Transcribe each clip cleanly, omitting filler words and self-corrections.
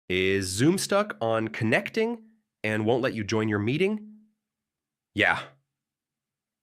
Is Zoom stuck on connecting and won't let you join your meeting? Yeah,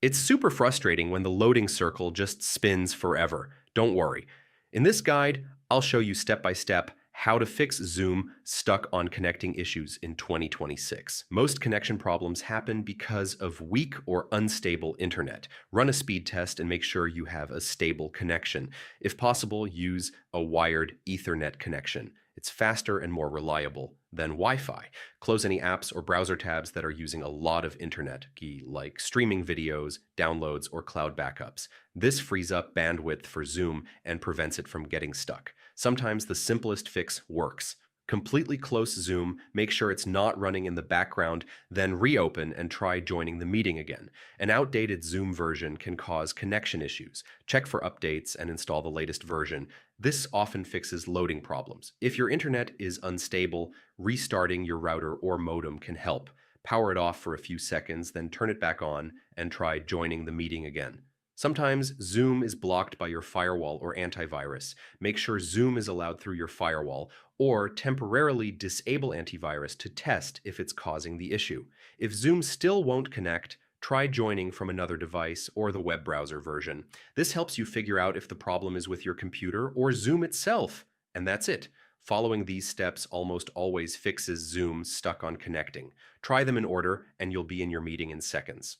it's super frustrating when the loading circle just spins forever. Don't worry. In this guide, I'll show you step by step how to fix Zoom stuck on connecting issues in 2026. Most connection problems happen because of weak or unstable internet. Run a speed test and make sure you have a stable connection. If possible, use a wired Ethernet connection. It's faster and more reliable than Wi-Fi. Close any apps or browser tabs that are using a lot of internet, like streaming videos, downloads, or cloud backups. This frees up bandwidth for Zoom and prevents it from getting stuck. Sometimes the simplest fix works. Completely close Zoom, make sure it's not running in the background, then reopen and try joining the meeting again. An outdated Zoom version can cause connection issues. Check for updates and install the latest version. This often fixes loading problems. If your internet is unstable, restarting your router or modem can help. Power it off for a few seconds, then turn it back on and try joining the meeting again. Sometimes Zoom is blocked by your firewall or antivirus. Make sure Zoom is allowed through your firewall, or temporarily disable antivirus to test if it's causing the issue. If Zoom still won't connect, try joining from another device or the web browser version. This helps you figure out if the problem is with your computer or Zoom itself. And that's it. Following these steps almost always fixes Zoom stuck on connecting. Try them in order, and you'll be in your meeting in seconds.